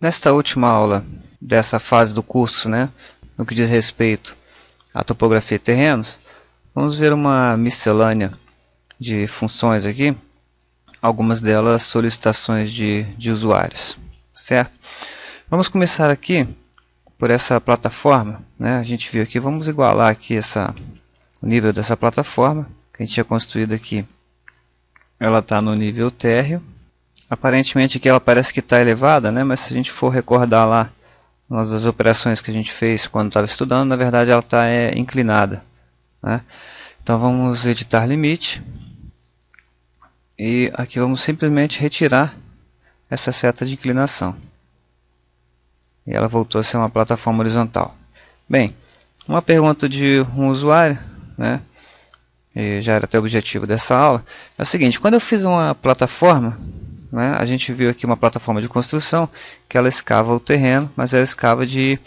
Nesta última aula dessa fase do curso, né, no que diz respeito à topografia e terrenos, vamos ver uma miscelânea de funções aqui, algumas delas solicitações de usuários, certo? Vamos começar aqui por essa plataforma, né? A gente viu aqui, vamos igualar aqui o nível dessa plataforma que a gente tinha construído aqui. Ela está no nível térreo. Aparentemente aqui ela parece que está elevada, né? Mas se a gente for recordar lá nas operações que a gente fez quando estava estudando, na verdade ela está inclinada, né? Então vamos editar limite. E aqui vamos simplesmente retirar essa seta de inclinação. E ela voltou a ser uma plataforma horizontal. Bem, uma pergunta de um usuário, né? E já era até o objetivo dessa aula, é o seguinte: quando eu fiz uma plataforma, né, a gente viu aqui uma plataforma de construção que ela escava o terreno, mas ela escava de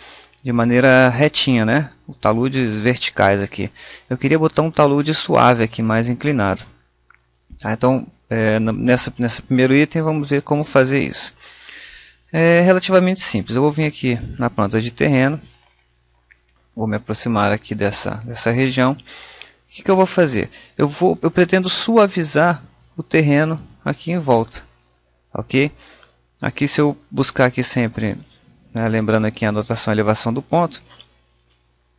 maneira retinha, né? Taludes verticais aqui. Eu queria botar um talude suave aqui, mais inclinado. Então, nesse primeiro item, vamos ver como fazer isso. É relativamente simples. Eu vou vir aqui na planta de terreno, vou me aproximar aqui dessa região. O que eu vou fazer? Eu pretendo suavizar o terreno aqui em volta, ok? Aqui, se eu buscar aqui sempre, né, lembrando aqui a anotação, a elevação do ponto,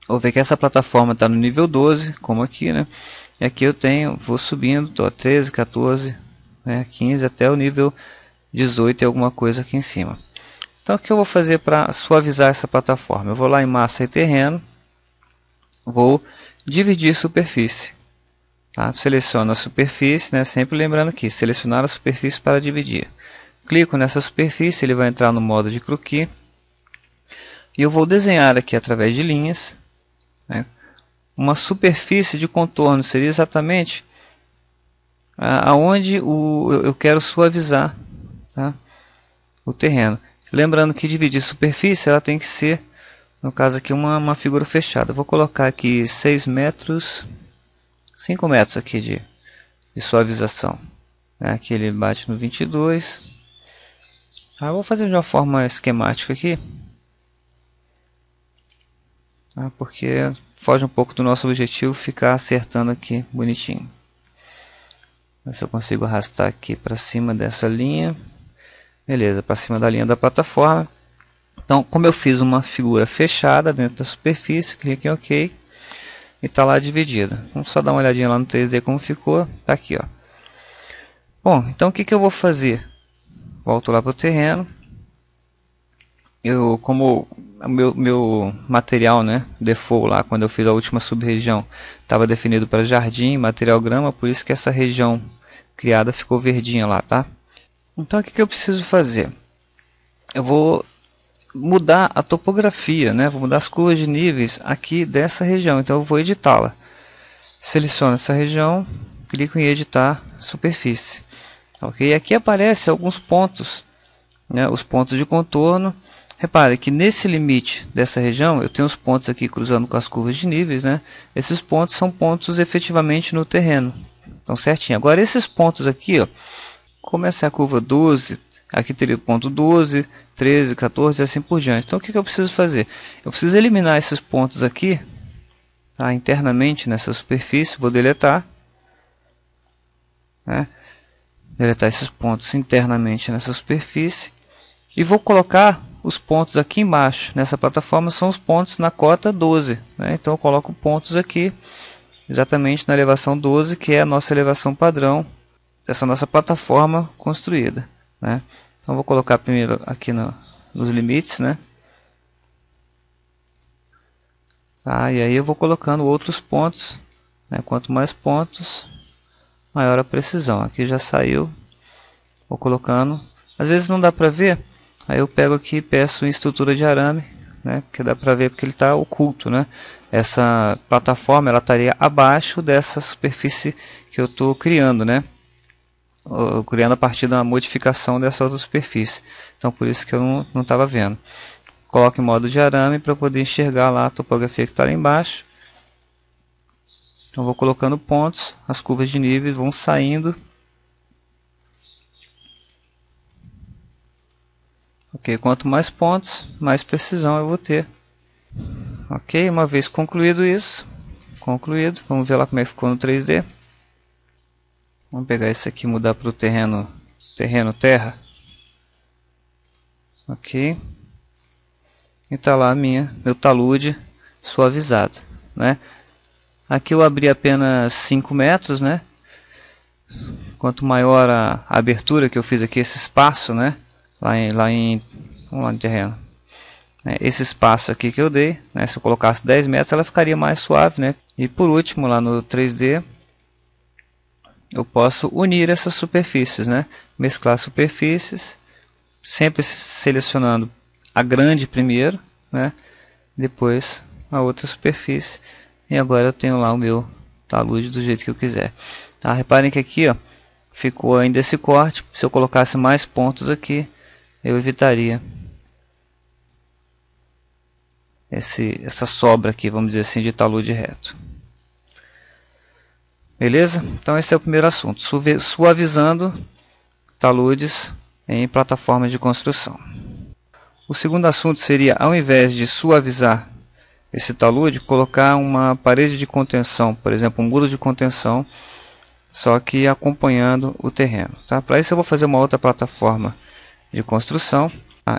vou ver que essa plataforma está no nível 12, como aqui, né? E aqui eu vou subindo, estou a 13, 14, né, 15 até o nível 18 e alguma coisa aqui em cima. Então o que eu vou fazer para suavizar essa plataforma? Eu vou lá em massa e terreno, vou dividir superfície. Tá? Seleciono a superfície, né? Sempre lembrando aqui, selecionar a superfície para dividir. Clico nessa superfície, ele vai entrar no modo de croquis. E eu vou desenhar aqui através de linhas, né, uma superfície de contorno. Seria exatamente aonde eu quero suavizar, tá, o terreno. Lembrando que dividir superfície ela tem que ser, no caso aqui, uma figura fechada. Eu vou colocar aqui 6 metros, 5 metros aqui de suavização. Aqui ele bate no 22. Eu vou fazer de uma forma esquemática aqui, porque foge um pouco do nosso objetivo ficar acertando aqui bonitinho. Ver se eu consigo arrastar aqui para cima dessa linha. Beleza, para cima da linha da plataforma. Então, como eu fiz uma figura fechada dentro da superfície, clique em OK e está lá dividida. Vamos só dar uma olhadinha lá no 3D como ficou. Está aqui, ó. Bom, então o que eu vou fazer? Volto lá para o terreno. Como o meu material, né, default lá, quando eu fiz a última sub-região, estava definido para jardim, material grama, por isso que essa região criada ficou verdinha lá, tá? Então o que eu preciso fazer? Eu vou mudar a topografia, né? Vou mudar as curvas de níveis aqui dessa região, então eu vou editá-la. Seleciono essa região, clico em editar superfície. Ok? Aqui aparecem alguns pontos, né? Os pontos de contorno. Repare que nesse limite dessa região, eu tenho os pontos aqui cruzando com as curvas de níveis, né? Esses pontos são pontos efetivamente no terreno. Então, certinho. Agora, esses pontos aqui, ó, como essa é a curva 12, aqui teria o ponto 12, 13, 14 e assim por diante. Então, o que eu preciso fazer? Eu preciso eliminar esses pontos aqui, tá, internamente nessa superfície. Vou deletar, né? Deletar esses pontos internamente nessa superfície. E vou colocar os pontos aqui embaixo, nessa plataforma, são os pontos na cota 12. Né? Então eu coloco pontos aqui, exatamente na elevação 12, que é a nossa elevação padrão dessa nossa plataforma construída. Né? Então vou colocar primeiro aqui nos limites. Né? E aí eu vou colocando outros pontos. Né? Quanto mais pontos, maior a precisão. Aqui já saiu. Vou colocando. Às vezes não dá para ver. Aí eu pego aqui e peço em estrutura de arame, né? Porque dá para ver porque ele está oculto, né? Essa plataforma ela estaria abaixo dessa superfície que eu estou criando, né? Criando a partir da modificação dessa outra superfície. Então por isso que eu não estava vendo. Coloco em modo de arame para poder enxergar lá a topografia que está lá embaixo. Então vou colocando pontos, as curvas de níveis vão saindo. Ok, quanto mais pontos, mais precisão eu vou ter. Ok, uma vez concluído isso, vamos ver lá como é que ficou no 3D. Vamos pegar isso aqui e mudar para o terra. Ok. E está lá meu talude suavizado, né? Aqui eu abri apenas 5 metros, né? Quanto maior a abertura que eu fiz aqui, esse espaço, né? Vamos lá no terreno. Esse espaço aqui que eu dei, né? Se eu colocasse 10 metros, ela ficaria mais suave, né? E por último, lá no 3D, eu posso unir essas superfícies, né? Mesclar superfícies, sempre selecionando a grande primeiro, né? Depois a outra superfície. E agora eu tenho lá o meu talude do jeito que eu quiser. Tá? Reparem que aqui, ó, ficou ainda esse corte. Se eu colocasse mais pontos aqui, eu evitaria essa sobra aqui, vamos dizer assim, de talude reto. Beleza? Então esse é o primeiro assunto, suavizando taludes em plataformas de construção. O segundo assunto seria, ao invés de suavizar esse talude, colocar uma parede de contenção, por exemplo, um muro de contenção, só que acompanhando o terreno. Tá? Para isso eu vou fazer uma outra plataforma de construção.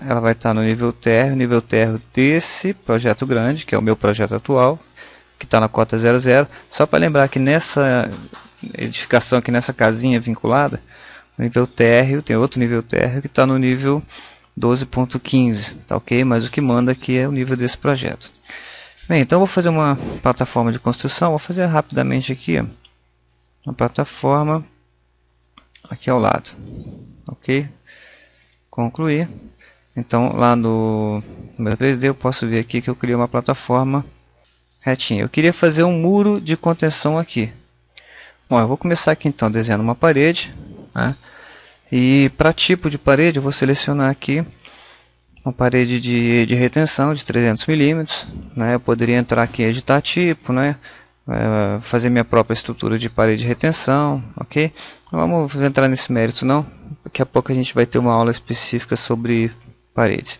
Ela vai estar no nível térreo desse projeto grande, que é o meu projeto atual, que está na cota 00. Só para lembrar que nessa edificação, aqui nessa casinha vinculada, o nível térreo, tem outro nível térreo que está no nível 12.15, tá ok? Mas o que manda aqui é o nível desse projeto. Bem, então eu vou fazer uma plataforma de construção, vou fazer rapidamente aqui, ó, uma plataforma aqui ao lado, ok? Concluir. Então lá no meu 3D eu posso ver aqui que eu criei uma plataforma retinha. Eu queria fazer um muro de contenção aqui. Bom, eu vou começar aqui então desenhando uma parede, né? E para tipo de parede eu vou selecionar aqui uma parede de retenção de 300 milímetros, né? Eu poderia entrar aqui e editar tipo, né? Fazer minha própria estrutura de parede de retenção, ok? Não vamos entrar nesse mérito não, daqui a pouco a gente vai ter uma aula específica sobre paredes.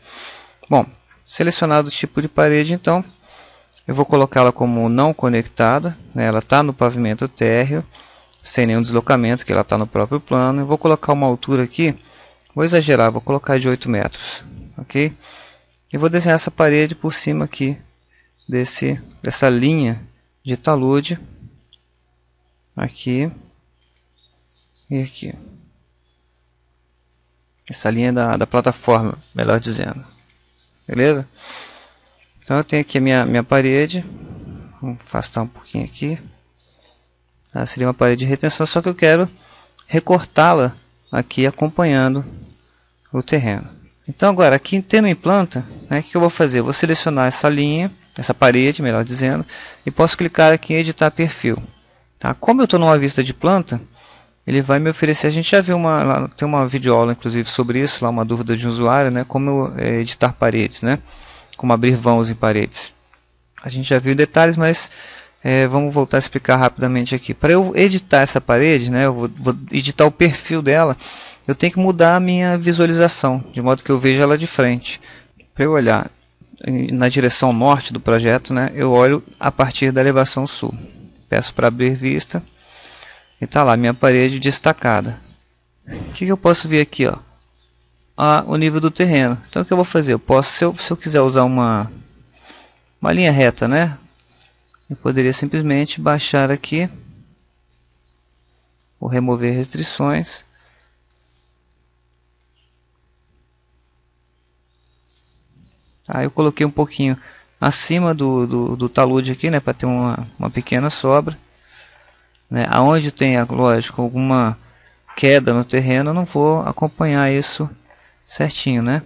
Bom, selecionado o tipo de parede, então eu vou colocá-la como não conectada, né? Ela está no pavimento térreo, sem nenhum deslocamento, que ela está no próprio plano. Eu vou colocar uma altura aqui, vou exagerar, vou colocar de 8 metros, ok? E vou desenhar essa parede por cima aqui dessa linha de talude, aqui e aqui. Essa linha da plataforma, melhor dizendo. Beleza? Então eu tenho aqui a minha parede. Vou afastar um pouquinho aqui. Tá? Seria uma parede de retenção, só que eu quero recortá-la aqui acompanhando o terreno. Então agora aqui tendo em planta, né, o que eu vou fazer? Eu vou selecionar essa linha, essa parede, melhor dizendo, e posso clicar aqui em editar perfil. Tá? Como eu estou numa vista de planta, ele vai me oferecer, a gente já viu tem uma videoaula inclusive sobre isso, lá uma dúvida de um usuário, né, como editar paredes, né, como abrir vãos em paredes. A gente já viu detalhes, mas vamos voltar a explicar rapidamente aqui. Para eu editar essa parede, né, eu vou editar o perfil dela, eu tenho que mudar a minha visualização, de modo que eu veja ela de frente. Para eu olhar na direção norte do projeto, né, eu olho a partir da elevação sul. Peço para abrir vista. E está lá minha parede destacada. O que eu posso ver aqui? Ó? O nível do terreno. Então o que eu vou fazer? Eu posso, se eu quiser usar uma linha reta, né? Eu poderia simplesmente baixar aqui. Vou remover restrições. Aí eu coloquei um pouquinho acima do talude aqui, né? Para ter uma pequena sobra. Né? Aonde tem, lógico, alguma queda no terreno, eu não vou acompanhar isso certinho, né?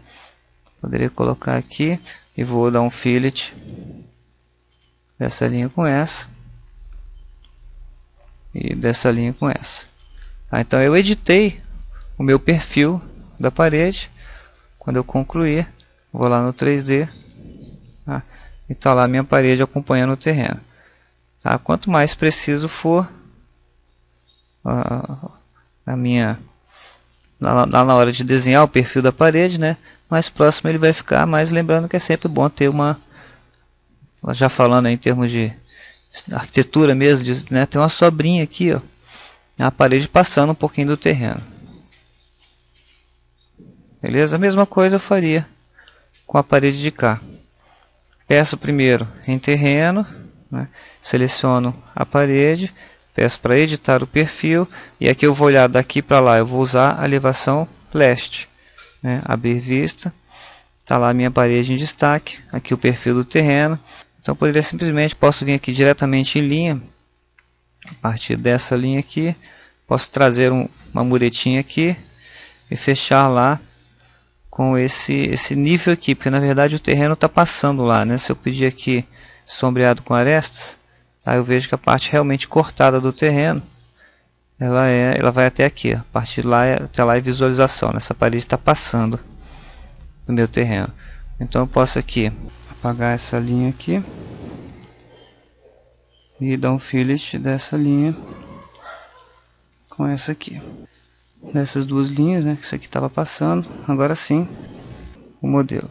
Poderia colocar aqui e vou dar um fillet dessa linha com essa e dessa linha com essa. Tá? Então eu editei o meu perfil da parede. Quando eu concluir, vou lá no 3D, tá? E está lá a minha parede acompanhando o terreno. Tá? Quanto mais preciso for na hora de desenhar o perfil da parede, né, mais próximo ele vai ficar, mas lembrando que é sempre bom ter uma, já falando em termos de arquitetura mesmo, né, tem uma sobrinha aqui, ó, na parede passando um pouquinho do terreno. Beleza? A mesma coisa eu faria com a parede de cá. Peço primeiro em terreno, né, seleciono a parede, peço para editar o perfil, e aqui eu vou olhar daqui para lá, eu vou usar a elevação leste, né, abrir vista, está lá a minha parede em destaque, aqui o perfil do terreno. Então eu poderia simplesmente, posso vir aqui diretamente em linha, a partir dessa linha aqui, posso trazer uma muretinha aqui e fechar lá com esse nível aqui, porque na verdade o terreno está passando lá, né? Se eu pedir aqui sombreado com arestas, tá, eu vejo que a parte realmente cortada do terreno, ela vai até aqui, ó. A partir de lá até lá é visualização, né? Essa parede está passando do meu terreno. Então eu posso aqui apagar essa linha aqui e dar um fillet dessa linha com essa aqui, dessas duas linhas, né, que isso aqui estava passando. Agora sim, o modelo.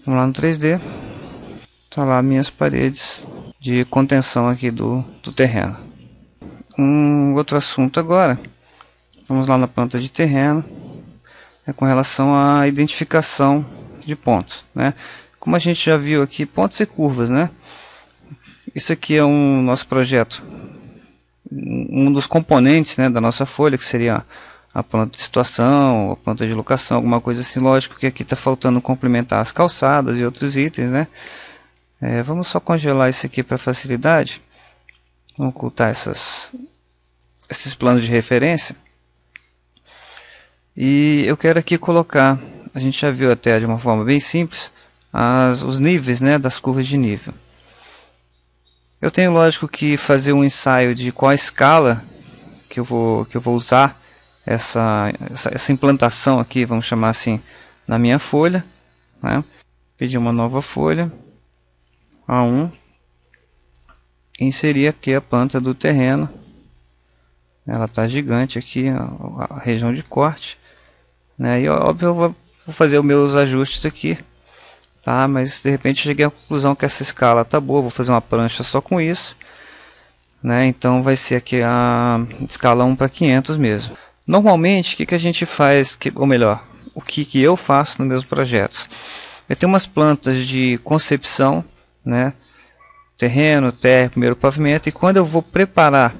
Vamos lá no 3D, tá lá minhas paredes de contenção aqui do terreno. Um outro assunto agora, vamos lá na planta de terreno, é com relação à identificação de pontos, né? Como a gente já viu aqui, pontos e curvas, né? Isso aqui é um nosso projeto, um dos componentes, né, da nossa folha, que seria a planta de situação, a planta de locação, alguma coisa assim. Lógico que aqui está faltando complementar as calçadas e outros itens, né? Vamos só congelar isso aqui para facilidade. Vamos ocultar esses planos de referência. E eu quero aqui colocar, a gente já viu até de uma forma bem simples, os níveis, né, das curvas de nível. Eu tenho, lógico, que fazer um ensaio de qual a escala que eu vou usar essa implantação aqui, vamos chamar assim, na minha folha, né? Pedir uma nova folha, A1, e inserir aqui a planta do terreno. Ela está gigante aqui, a região de corte, né? E óbvio eu vou fazer os meus ajustes aqui, tá? Mas de repente cheguei à conclusão que essa escala tá boa, vou fazer uma prancha só com isso, né? Então vai ser aqui a escala 1 para 500 mesmo. Normalmente o que a gente faz, ou melhor, o que eu faço nos meus projetos? Eu tenho umas plantas de concepção, né? Terreno, terra, primeiro pavimento, e quando eu vou preparar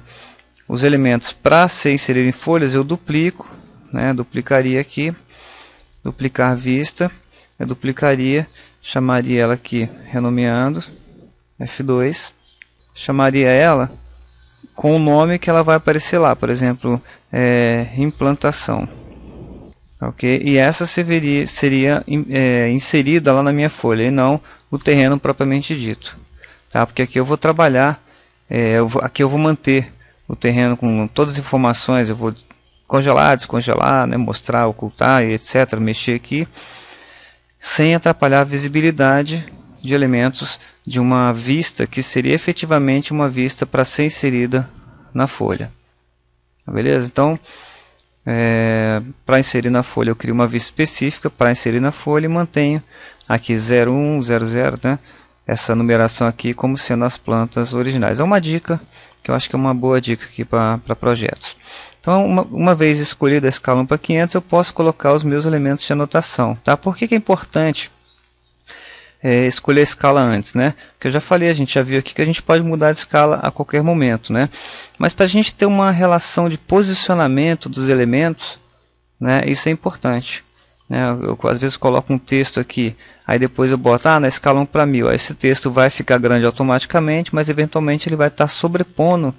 os elementos para ser inserido em folhas, eu duplico, né? Duplicaria aqui, duplicar vista, eu duplicaria, chamaria ela aqui, renomeando, F2, chamaria ela com o nome que ela vai aparecer lá, por exemplo, implantação, ok? E essa seria inserida lá na minha folha, e não o terreno propriamente dito, tá? Porque aqui eu vou trabalhar, aqui eu vou manter o terreno com todas as informações, eu vou congelar, descongelar, né, mostrar, ocultar e etc, mexer aqui, sem atrapalhar a visibilidade de elementos de uma vista que seria efetivamente uma vista para ser inserida na folha. Beleza? Então, para inserir na folha eu crio uma vista específica para inserir na folha e mantenho aqui 01, 00, né? Essa numeração aqui como sendo as plantas originais. É uma dica que eu acho que é uma boa dica aqui para projetos. Então, uma vez escolhida a escala 1 para 500, eu posso colocar os meus elementos de anotação. Tá? Por que é importante escolher a escala antes, né? Porque eu já falei, a gente já viu aqui que a gente pode mudar de escala a qualquer momento, né? Mas para a gente ter uma relação de posicionamento dos elementos, né, isso é importante, né? Eu às vezes coloco um texto aqui, aí depois eu boto na escala 1 para 1000, aí esse texto vai ficar grande automaticamente, mas eventualmente ele vai estar sobrepondo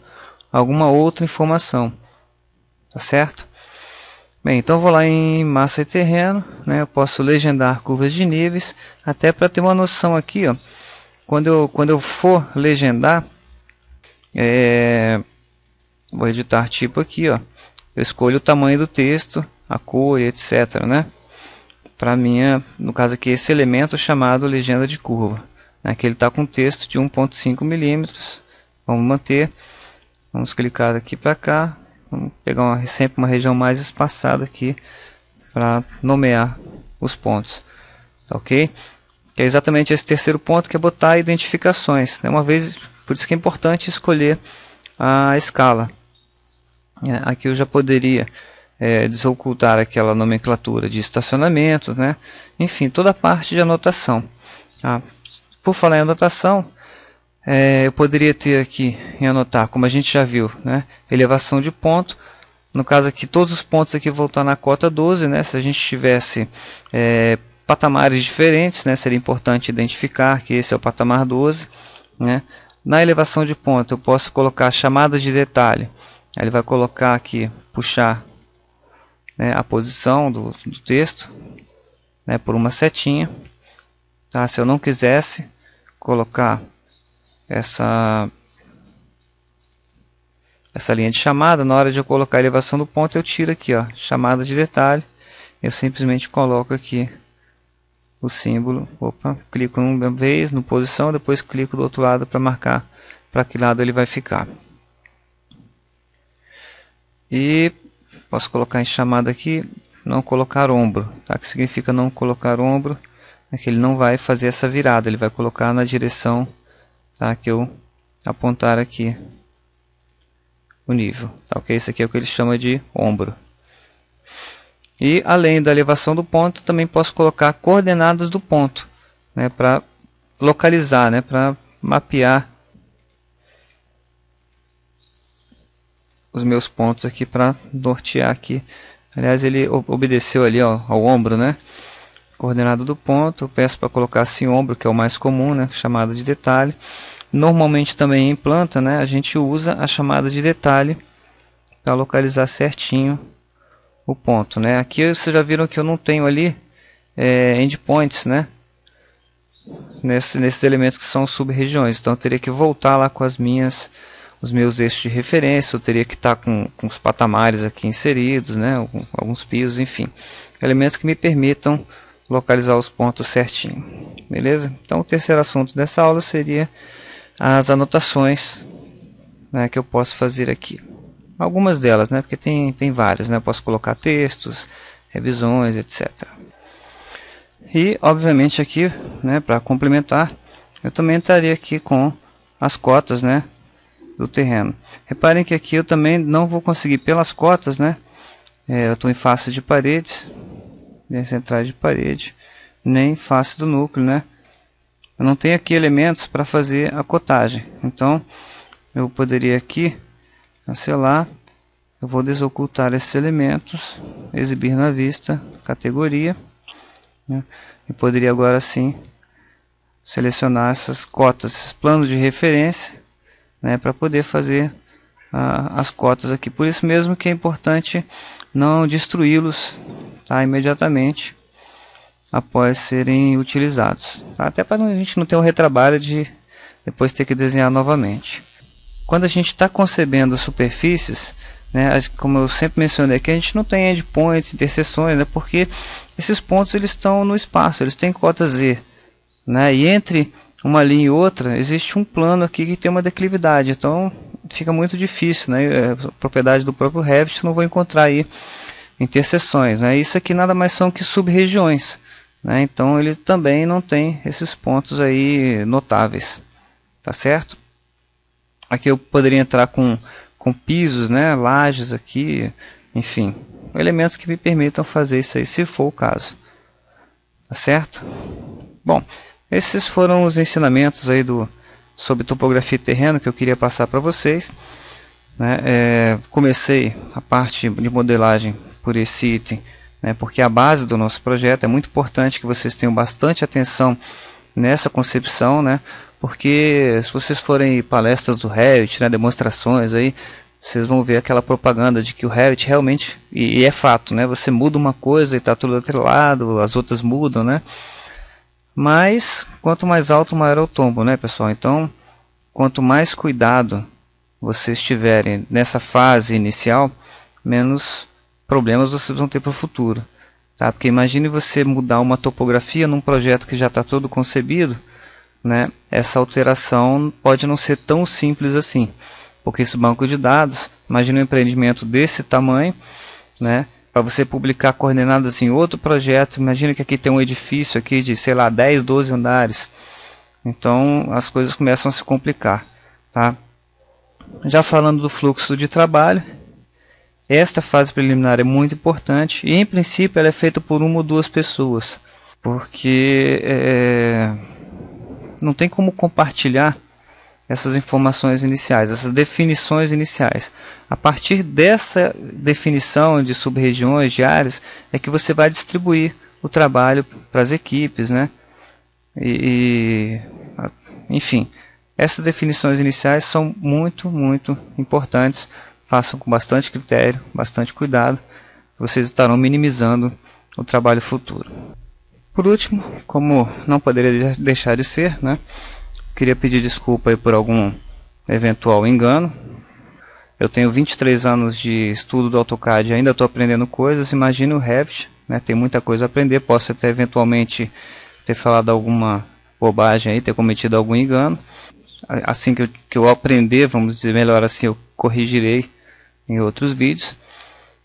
alguma outra informação, tá certo? Bem, então eu vou lá em massa e terreno, né? Eu posso legendar curvas de níveis, até para ter uma noção aqui, ó, quando eu for legendar, vou editar tipo aqui, ó, eu escolho o tamanho do texto, a cor e etc, né? Para minha, no caso aqui, esse elemento chamado legenda de curva, né? Que ele está com texto de 1.5 milímetros. Vamos manter, vamos clicar aqui para cá. Vamos pegar sempre uma região mais espaçada aqui para nomear os pontos, tá ok? Que é exatamente esse terceiro ponto, que é botar identificações, né? Uma vez, por isso que é importante escolher a escala. Aqui eu já poderia desocultar aquela nomenclatura de estacionamento, né? Enfim, toda a parte de anotação. Tá? Por falar em anotação, eu poderia ter aqui em anotar, como a gente já viu, né? Elevação de ponto. No caso aqui, todos os pontos aqui vão estar na cota 12, né? Se a gente tivesse patamares diferentes, né? Seria importante identificar que esse é o patamar 12, né? Na elevação de ponto, eu posso colocar chamadas de detalhe. Ele vai colocar aqui, puxar, né, a posição do texto, né, por uma setinha. Tá? Se eu não quisesse colocar essa linha de chamada, na hora de eu colocar a elevação do ponto, eu tiro aqui, ó, chamada de detalhe. Eu simplesmente coloco aqui o símbolo. Opa, clico uma vez no posição, depois clico do outro lado para marcar para que lado ele vai ficar. E posso colocar em chamada aqui, não colocar ombro, tá? Que significa não colocar ombro, é que ele não vai fazer essa virada, ele vai colocar na direção, tá? Que eu apontar aqui o nível, tá? Ok? Isso aqui é o que ele chama de ombro. E além da elevação do ponto, também posso colocar coordenadas do ponto, né? Para localizar, né? Para mapear os meus pontos aqui, para nortear aqui. Aliás, ele obedeceu ali, ó, ao ombro, né? Coordenada do ponto, eu peço para colocar assim ombro, que é o mais comum, né? Chamada de detalhe. Normalmente também em planta, né? A gente usa a chamada de detalhe para localizar certinho o ponto, né? Aqui vocês já viram que eu não tenho ali endpoints, né? Nesses elementos que são sub-regiões, então eu teria que voltar lá com os meus eixos de referência, eu teria que estar com os patamares aqui inseridos, né? Alguns pisos, enfim, elementos que me permitam localizar os pontos certinho, beleza? Então o terceiro assunto dessa aula seria as anotações, né, que eu posso fazer aqui. Algumas delas, né, porque tem várias, né? Eu posso colocar textos, revisões, etc. E obviamente aqui, né, para complementar, eu também estaria aqui com as cotas, né, do terreno. Reparem que aqui eu também não vou conseguir pelas cotas, né? Eu estou em face de paredes, nem centrais de parede, nem face do núcleo, né? Eu não tenho aqui elementos para fazer a cotagem. Então eu poderia aqui cancelar. Eu vou desocultar esses elementos, exibir na vista, categoria, né? E poderia agora sim selecionar essas cotas, esses planos de referência, né, para poder fazer as cotas aqui. Por isso mesmo que é importante não destruí-los, tá, imediatamente após serem utilizados, tá? Até para a gente não ter um retrabalho de depois ter que desenhar novamente. Quando a gente está concebendo superfícies, né, como eu sempre mencionei aqui, a gente não tem endpoints, interseções, né, porque esses pontos eles estão no espaço, eles têm cota Z, né, e entre uma linha e outra existe um plano aqui que tem uma declividade, então fica muito difícil, né, a propriedade do próprio Revit, não vou encontrar aí interseções, né, isso aqui nada mais são que sub-regiões, né, então ele também não tem esses pontos aí notáveis, tá certo? Aqui eu poderia entrar com pisos, né, lajes aqui, enfim, elementos que me permitam fazer isso aí, se for o caso, tá certo? Bom, esses foram os ensinamentos aí sobre topografia e terreno que eu queria passar para vocês, né? Comecei a parte de modelagem por esse item, né, porque a base do nosso projeto é muito importante que vocês tenham bastante atenção nessa concepção, né? Porque se vocês forem palestras do Revit, né, demonstrações aí, vocês vão ver aquela propaganda de que o Revit realmente, e é fato, né, você muda uma coisa e está tudo atrelado, as outras mudam, né? Mas quanto mais alto, maior é o tombo, né, pessoal? Então, quanto mais cuidado vocês tiverem nessa fase inicial, menos problemas vocês vão ter para o futuro, tá? Porque imagine você mudar uma topografia num projeto que já está todo concebido, né? Essa alteração pode não ser tão simples assim, porque esse banco de dados, imagine um empreendimento desse tamanho, né? para você publicar coordenadas em outro projeto. Imagina que aqui tem um edifício aqui de, sei lá, 10, 12 andares. Então as coisas começam a se complicar, tá? Já falando do fluxo de trabalho, esta fase preliminar é muito importante e em princípio ela é feita por uma ou duas pessoas, porque não tem como compartilhar essas informações iniciais, essas definições iniciais. A partir dessa definição de sub-regiões, de áreas, é que você vai distribuir o trabalho para as equipes, né? Enfim, essas definições iniciais são muito importantes. Façam com bastante critério, bastante cuidado, vocês estarão minimizando o trabalho futuro. Por último, como não poderia deixar de ser, né, queria pedir desculpa aí por algum eventual engano. Eu tenho 23 anos de estudo do AutoCAD e ainda estou aprendendo coisas. Imagine o Revit, né, tem muita coisa a aprender. Posso até eventualmente ter falado alguma bobagem aí, ter cometido algum engano. Assim que eu aprender, vamos dizer melhor assim, eu corrigirei em outros vídeos,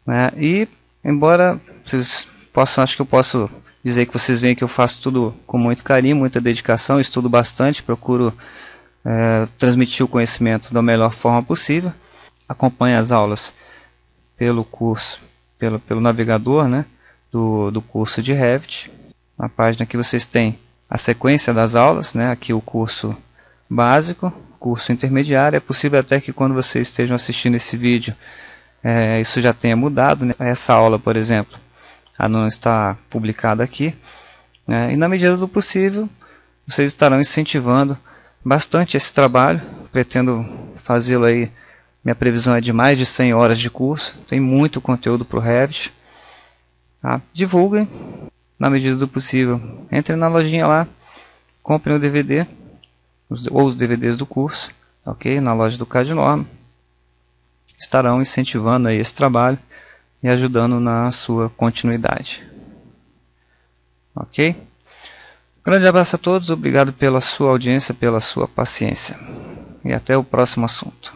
né? E embora vocês possam, acho que eu posso dizer que vocês veem que eu faço tudo com muito carinho, muita dedicação, estudo bastante, procuro transmitir o conhecimento da melhor forma possível. Acompanhe as aulas pelo curso, pelo navegador, né, do curso de Revit. Na página que vocês têm a sequência das aulas, né, aqui o curso básico, curso intermediário. É possível até que quando vocês estejam assistindo esse vídeo isso já tenha mudado, né? Essa aula, por exemplo, não está publicada aqui, né? E na medida do possível vocês estarão incentivando bastante esse trabalho. Pretendo fazê-lo aí, minha previsão é de mais de 100 horas de curso. Tem muito conteúdo para o Revit, tá? Divulguem na medida do possível. Entrem na lojinha lá, comprem o DVD ou os DVDs do curso, ok? Na loja do CAD Norma. Estarão incentivando aí esse trabalho e ajudando na sua continuidade, ok? Grande abraço a todos, obrigado pela sua audiência, pela sua paciência e até o próximo assunto.